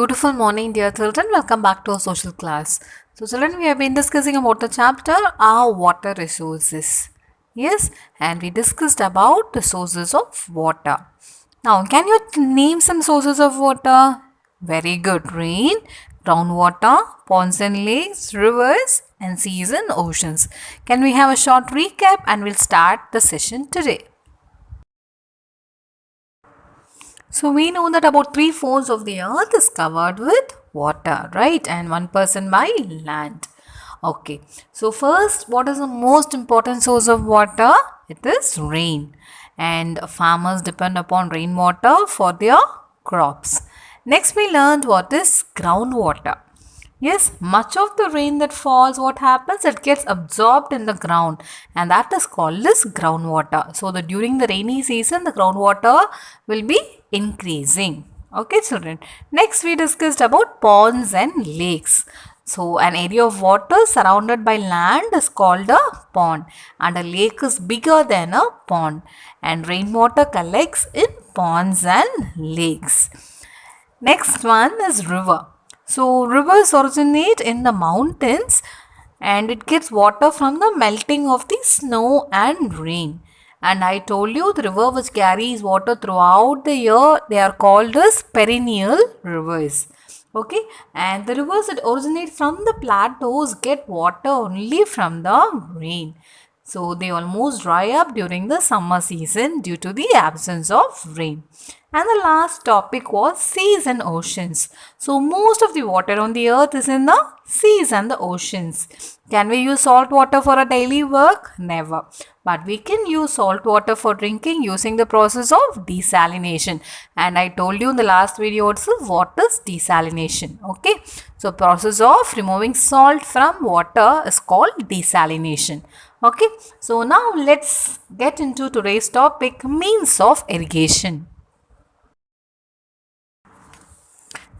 Beautiful morning, dear children. Welcome back to our social class. So, children, we have been discussing about the chapter Our Water Resources. Yes, and we discussed about the sources of water. Now, can you name some sources of water? Very good. Rain, groundwater, ponds and lakes, rivers, and seas and oceans. Can we have a short recap and we'll start the session today? So we know that about 3/4 of the earth is covered with water, right? And 1% by land. Okay. So first, what is the most important source of water? It is rain. And farmers depend upon rainwater for their crops. Next, we learned what is groundwater. Yes, much of the rain that falls, what happens? It gets absorbed in the ground, and that is called as groundwater. So, during the rainy season, the groundwater will be increasing. Okay, children. Next, we discussed about ponds and lakes. So, an area of water surrounded by land is called a pond, and a lake is bigger than a pond, and rainwater collects in ponds and lakes. Next one is river. So rivers originate in the mountains and it gets water from the melting of the snow and rain. And I told you the river which carries water throughout the year, they are called as perennial rivers. Okay, and the rivers that originate from the plateaus get water only from the rain. So they almost dry up during the summer season due to the absence of rain. And the last topic was seas and oceans. So most of the water on the earth is in the seas and the oceans. Can we use salt water for a daily work? Never. But we can use salt water for drinking using the process of desalination. And I told you in the last video also what is desalination. Okay. So process of removing salt from water is called desalination. Okay. So now let's get into today's topic, means of irrigation.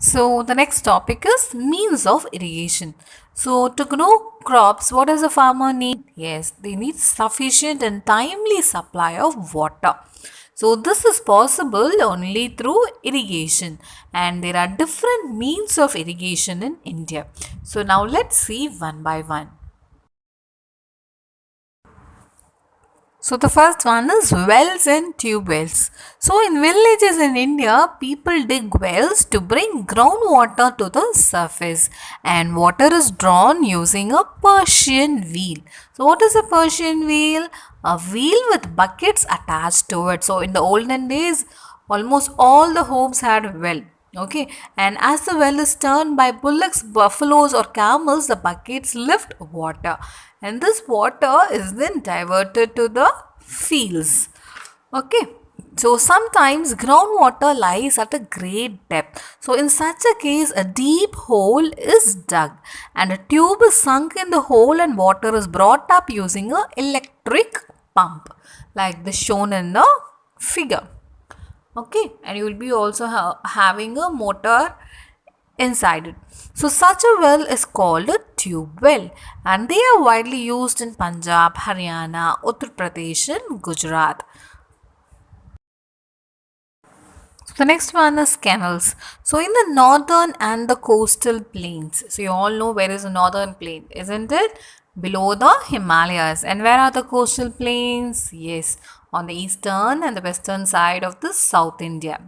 So the next topic is means of irrigation. So to grow crops, what does a farmer need? Yes, they need sufficient and timely supply of water. So this is possible only through irrigation, and there are different means of irrigation in India. So now let's see one by one. So the first one is wells and tube wells. So in villages in India, people dig wells to bring groundwater to the surface, and water is drawn using a Persian wheel. So what is a Persian wheel? A wheel with buckets attached to it. So in the olden days, almost all the homes had a well. Okay, and as the well is turned by bullocks, buffaloes, or camels, the buckets lift water, and this water is then diverted to the fields. Okay, so sometimes groundwater lies at a great depth. So, in such a case, a deep hole is dug, and a tube is sunk in the hole, and water is brought up using an electric pump, like the shown in the figure. Okay, and you will be also having a motor inside it. So such a well is called a tube well, and they are widely used in Punjab, Haryana, Uttar Pradesh and Gujarat. So the next one is canals. So in the northern and the coastal plains, so you all know where is the northern plain, isn't it? Below the Himalayas. And where are the coastal plains? Yes, on the eastern and the western side of the South India.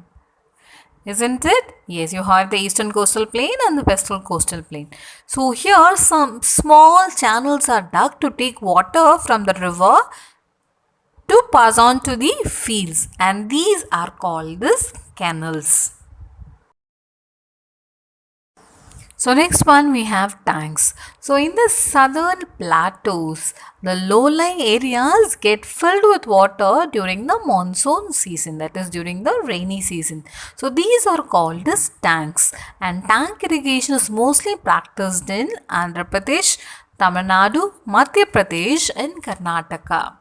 Isn't it? Yes, you have the eastern coastal plain and the western coastal plain. So here some small channels are dug to take water from the river to pass on to the fields, and these are called as canals. So next one we have tanks. So in the southern plateaus, the low-lying areas get filled with water during the monsoon season, that is during the rainy season. So these are called as tanks, and tank irrigation is mostly practiced in Andhra Pradesh, Tamil Nadu, Madhya Pradesh and Karnataka.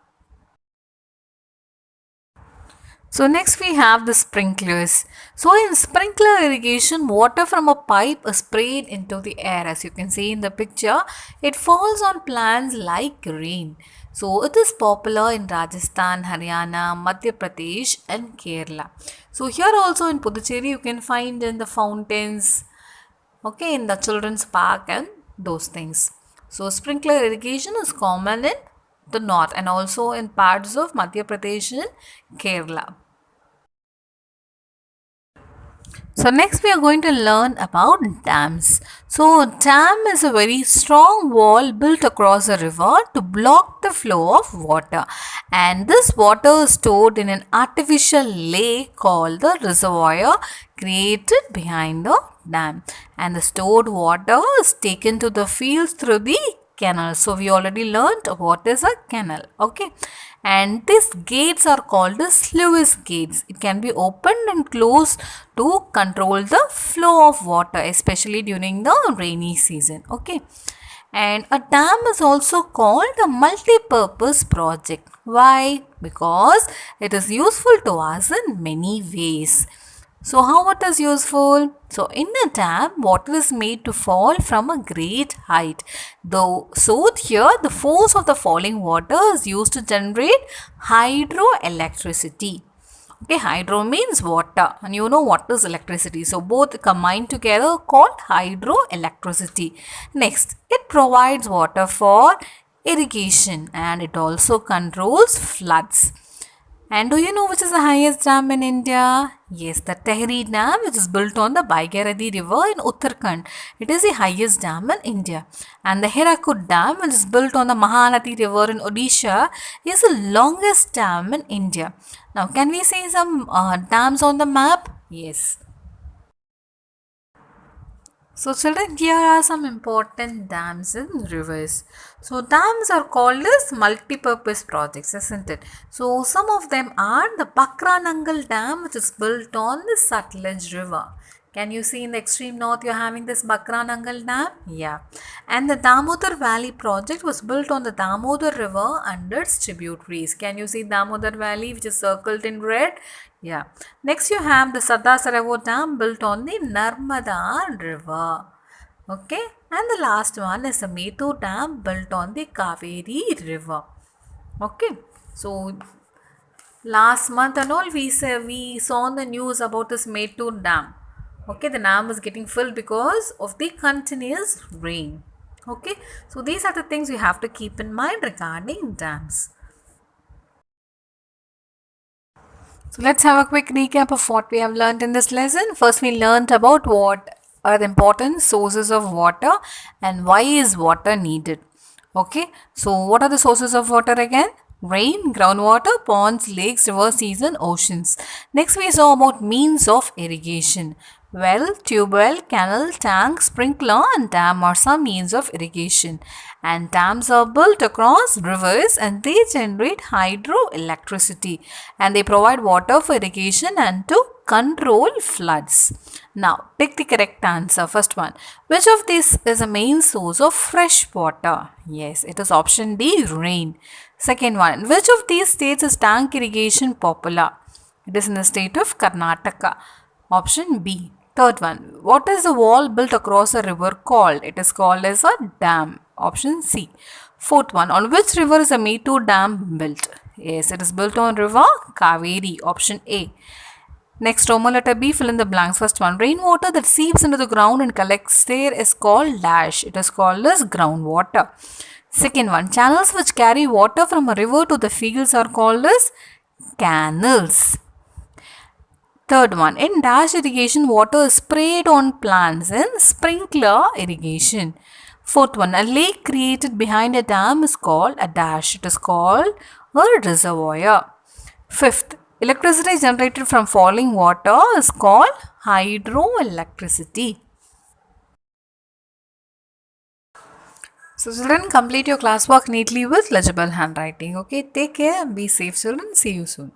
So next we have the sprinklers. So in sprinkler irrigation, water from a pipe is sprayed into the air. As you can see in the picture, it falls on plants like rain. So it is popular in Rajasthan, Haryana, Madhya Pradesh and Kerala. So here also in Puducherry you can find in the fountains okay, in the children's park and those things. So sprinkler irrigation is common in the north and also in parts of Madhya Pradesh and Kerala. So next we are going to learn about dams. So dam is a very strong wall built across a river to block the flow of water, and this water is stored in an artificial lake called the reservoir created behind the dam, and the stored water is taken to the fields through the canal. So we already learned what is a canal. Okay, and these gates are called as sluice gates. It can be opened and closed to control the flow of water, especially during the rainy season. Okay, and a dam is also called a multi-purpose project. Why? Because it is useful to us in many ways. So how it is useful? So in a dam, water is made to fall from a great height. So here the force of the falling water is used to generate hydroelectricity. Okay, hydro means water and you know what is electricity. So both combined together called hydroelectricity. Next, it provides water for irrigation and it also controls floods. And do you know which is the highest dam in India? Yes, the Tehri Dam, which is built on the Baigaradi River in Uttarakhand. It is the highest dam in India. And the Hirakud Dam, which is built on the Mahanadi River in Odisha, is the longest dam in India. Now, can we see some dams on the map? Yes. So children, here are some important dams and rivers. So dams are called as multi-purpose projects, isn't it? So some of them are the Bakranangal Dam, which is built on the Sutlej River. Can you see in the extreme north you're having this Bakranangal Dam? Yeah. And the Damodar Valley project was built on the Damodar River and its tributaries. Can you see Damodar Valley which is circled in red? Yeah. Next you have the Sardar Sarovar Dam built on the Narmada River. Okay. And the last one is the Mettur Dam built on the Kaveri River. Okay. So last month and all we saw on the news about this Mettur Dam. Okay, the dam is getting filled because of the continuous rain. Okay, so these are the things you have to keep in mind regarding dams. So let's have a quick recap of what we have learned in this lesson. First, we learned about what are the important sources of water and why is water needed. Okay, so what are the sources of water again? Rain, groundwater, ponds, lakes, rivers, seas and oceans. Next we saw about means of irrigation. Well, tube well, canal, tank, sprinkler and dam are some means of irrigation. And dams are built across rivers and they generate hydroelectricity. And they provide water for irrigation and to control floods. Now, take the correct answer. First one. Which of these is a main source of fresh water? Yes, it is option D, rain. Second one. Which of these states is tank irrigation popular? It is in the state of Karnataka. Option B. Third one. What is the wall built across a river called? It is called as a dam. Option C. Fourth one. On which river is a Mettur Dam built? Yes, it is built on river Kaveri. Option A. Next, Roman letter B, fill in the blanks. First one, rainwater that seeps into the ground and collects there is called dash. It is called as groundwater. Second one, channels which carry water from a river to the fields are called as canals. Third one, in dash irrigation, water is sprayed on plants in sprinkler irrigation. Fourth one, a lake created behind a dam is called a dash. It is called a reservoir. Fifth, electricity generated from falling water is called hydroelectricity. So children, complete your classwork neatly with legible handwriting. Okay, take care and be safe children. See you soon.